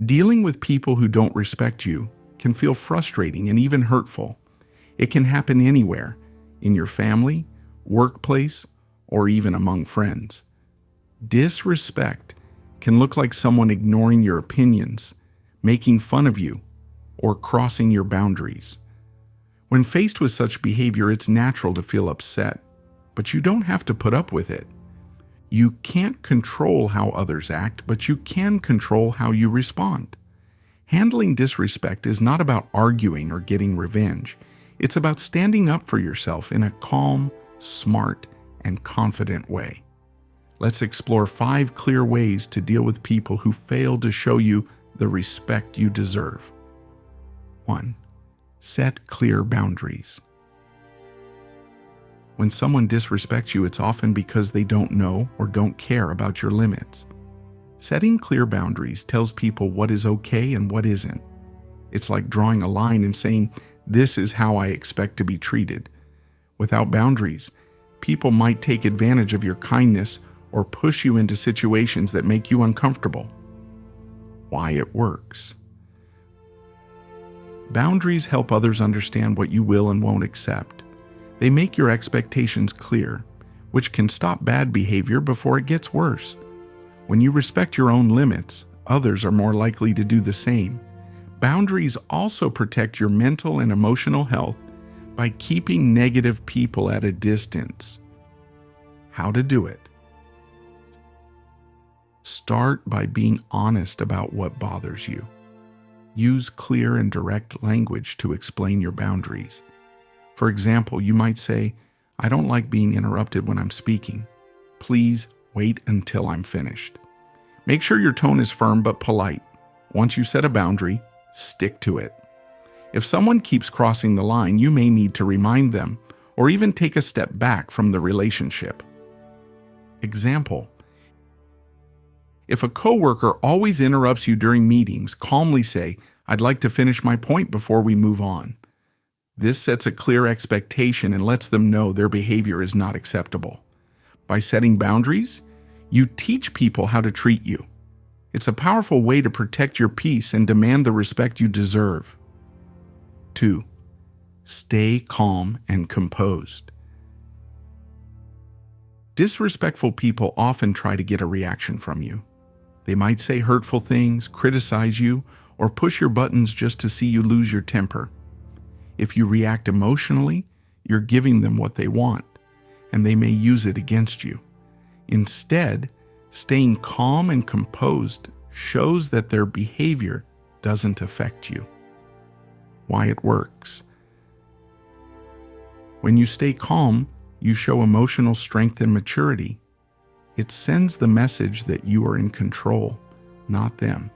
Dealing with people who don't respect you can feel frustrating and even hurtful. It can happen anywhere, in your family, workplace, or even among friends. Disrespect can look like someone ignoring your opinions, making fun of you, or crossing your boundaries. When faced with such behavior, it's natural to feel upset, but you don't have to put up with it. You can't control how others act, but you can control how you respond. Handling disrespect is not about arguing or getting revenge. It's about standing up for yourself in a calm, smart, and confident way. Let's explore 5 clear ways to deal with people who fail to show you the respect you deserve. 1. Set clear boundaries. When someone disrespects you, it's often because they don't know or don't care about your limits. Setting clear boundaries tells people what is okay and what isn't. It's like drawing a line and saying, "This is how I expect to be treated." Without boundaries, people might take advantage of your kindness or push you into situations that make you uncomfortable. Why it works. Boundaries help others understand what you will and won't accept. They make your expectations clear, which can stop bad behavior before it gets worse. When you respect your own limits, others are more likely to do the same. Boundaries also protect your mental and emotional health by keeping negative people at a distance. How to do it? Start by being honest about what bothers you. Use clear and direct language to explain your boundaries. For example, you might say, "I don't like being interrupted when I'm speaking. Please wait until I'm finished." Make sure your tone is firm but polite. Once you set a boundary, stick to it. If someone keeps crossing the line, you may need to remind them or even take a step back from the relationship. Example: if a coworker always interrupts you during meetings, calmly say, "I'd like to finish my point before we move on." This sets a clear expectation and lets them know their behavior is not acceptable. By setting boundaries, you teach people how to treat you. It's a powerful way to protect your peace and demand the respect you deserve. 2. Stay calm and composed. Disrespectful people often try to get a reaction from you. They might say hurtful things, criticize you, or push your buttons just to see you lose your temper. If you react emotionally, you're giving them what they want, and they may use it against you. Instead, staying calm and composed shows that their behavior doesn't affect you. Why it works. When you stay calm, you show emotional strength and maturity. It sends the message that you are in control, not them.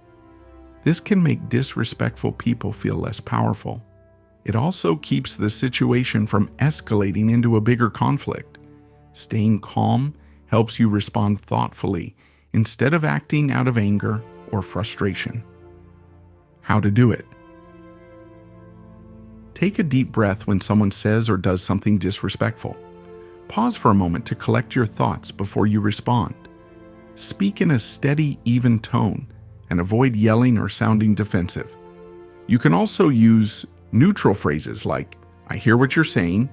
This can make disrespectful people feel less powerful. It also keeps the situation from escalating into a bigger conflict. Staying calm helps you respond thoughtfully instead of acting out of anger or frustration. How to do it? Take a deep breath when someone says or does something disrespectful. Pause for a moment to collect your thoughts before you respond. Speak in a steady, even tone and avoid yelling or sounding defensive. You can also use neutral phrases like, "I hear what you're saying,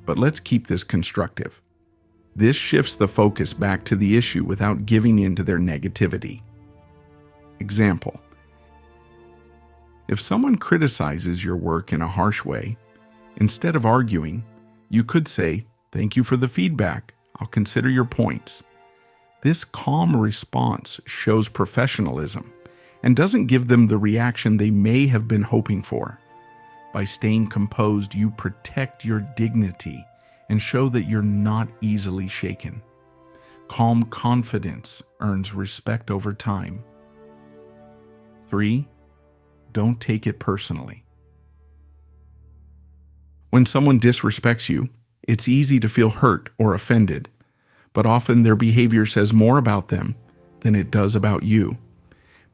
but let's keep this constructive." This shifts the focus back to the issue without giving in to their negativity. Example: if someone criticizes your work in a harsh way, instead of arguing, you could say, "Thank you for the feedback. I'll consider your points." This calm response shows professionalism and doesn't give them the reaction they may have been hoping for. By staying composed, you protect your dignity and show that you're not easily shaken. Calm confidence earns respect over time. 3. Don't take it personally. When someone disrespects you, it's easy to feel hurt or offended, but often their behavior says more about them than it does about you.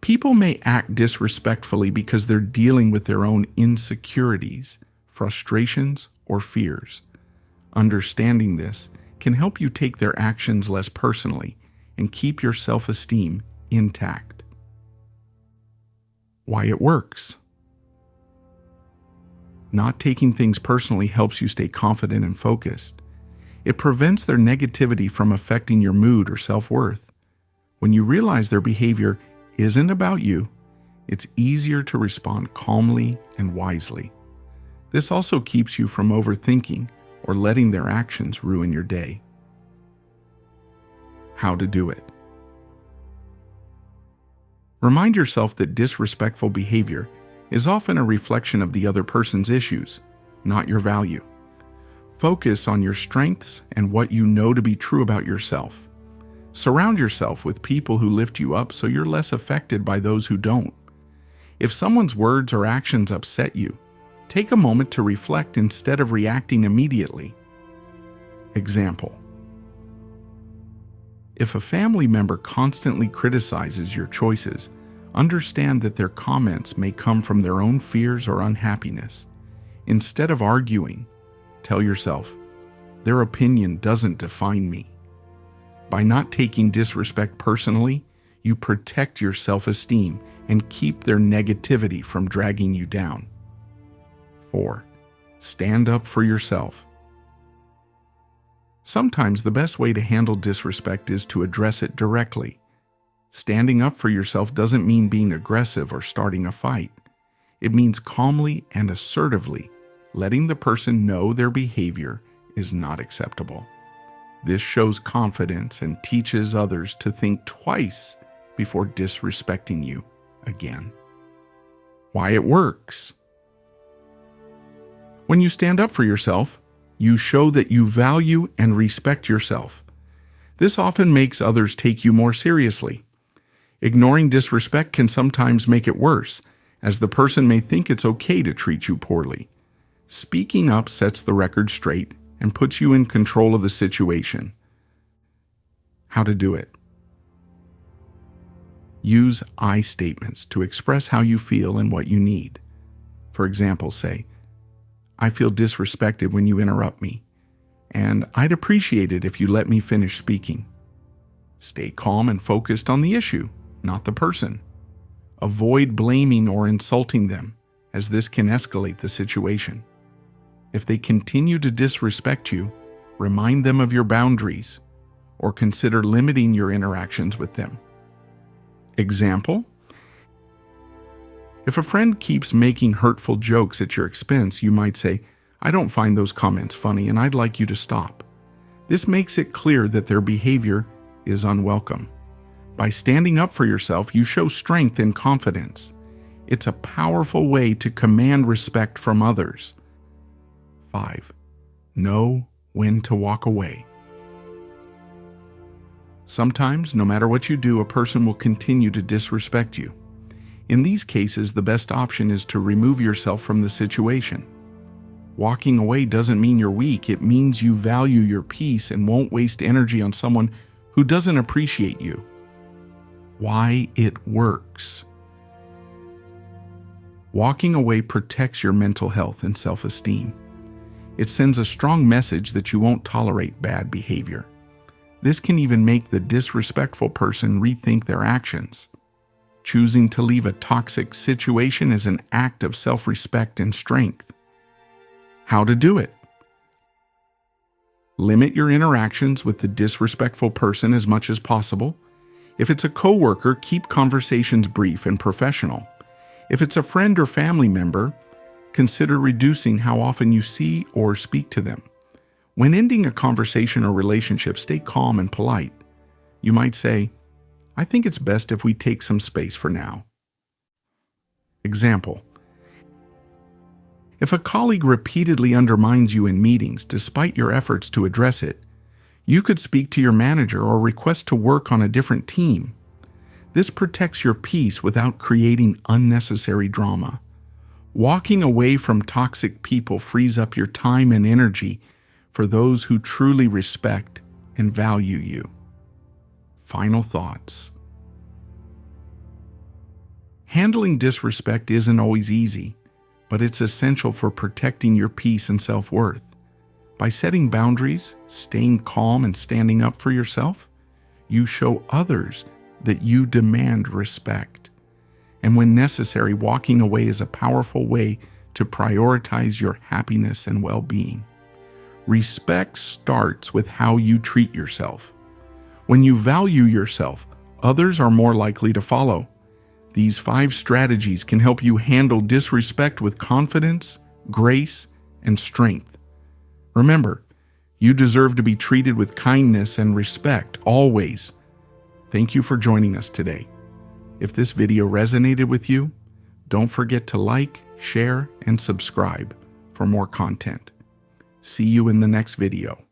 People may act disrespectfully because they're dealing with their own insecurities, frustrations, or fears. Understanding this can help you take their actions less personally and keep your self-esteem intact. Why it works. Not taking things personally helps you stay confident and focused. It prevents their negativity from affecting your mood or self-worth. When you realize their behavior isn't about you, it's easier to respond calmly and wisely. This also keeps you from overthinking or letting their actions ruin your day. How to do it. Remind yourself that disrespectful behavior is often a reflection of the other person's issues, not your value. Focus on your strengths and what you know to be true about yourself. Surround yourself with people who lift you up so you're less affected by those who don't. If someone's words or actions upset you, take a moment to reflect instead of reacting immediately. Example: if a family member constantly criticizes your choices, understand that their comments may come from their own fears or unhappiness. Instead of arguing, tell yourself, their opinion doesn't define me. By not taking disrespect personally, you protect your self-esteem and keep their negativity from dragging you down. 4. Stand up for yourself. Sometimes the best way to handle disrespect is to address it directly. Standing up for yourself doesn't mean being aggressive or starting a fight. It means calmly and assertively letting the person know their behavior is not acceptable. This shows confidence and teaches others to think twice before disrespecting you again. Why it works. When you stand up for yourself, you show that you value and respect yourself. This often makes others take you more seriously. Ignoring disrespect can sometimes make it worse, as the person may think it's okay to treat you poorly. Speaking up sets the record straight and puts you in control of the situation. How to do it. Use I statements to express how you feel and what you need. For example, say, I feel disrespected when you interrupt me, and I'd appreciate it if you let me finish speaking. Stay calm and focused on the issue, not the person. Avoid blaming or insulting them, as this can escalate the situation. If they continue to disrespect you, remind them of your boundaries, or consider limiting your interactions with them. Example: if a friend keeps making hurtful jokes at your expense, you might say, I don't find those comments funny and I'd like you to stop. This makes it clear that their behavior is unwelcome. By standing up for yourself, you show strength and confidence. It's a powerful way to command respect from others. 5. Know when to walk away. Sometimes, no matter what you do, a person will continue to disrespect you. In these cases, the best option is to remove yourself from the situation. Walking away doesn't mean you're weak. It means you value your peace and won't waste energy on someone who doesn't appreciate you. Why it works. Walking away protects your mental health and self-esteem. It sends a strong message that you won't tolerate bad behavior. This can even make the disrespectful person rethink their actions. Choosing to leave a toxic situation is an act of self-respect and strength. How to do it. Limit your interactions with the disrespectful person as much as possible. If it's a coworker, keep conversations brief and professional. If it's a friend or family member, consider reducing how often you see or speak to them. When ending a conversation or relationship, stay calm and polite. You might say, I think it's best if we take some space for now. Example: if a colleague repeatedly undermines you in meetings despite your efforts to address it, you could speak to your manager or request to work on a different team. This protects your peace without creating unnecessary drama. Walking away from toxic people frees up your time and energy for those who truly respect and value you. Final thoughts. Handling disrespect isn't always easy, but it's essential for protecting your peace and self-worth. By setting boundaries, staying calm, and standing up for yourself, you show others that you demand respect. And when necessary, walking away is a powerful way to prioritize your happiness and well-being. Respect starts with how you treat yourself. When you value yourself, others are more likely to follow. These 5 strategies can help you handle disrespect with confidence, grace, and strength. Remember, you deserve to be treated with kindness and respect always. Thank you for joining us today. If this video resonated with you, don't forget to like, share, and subscribe for more content. See you in the next video.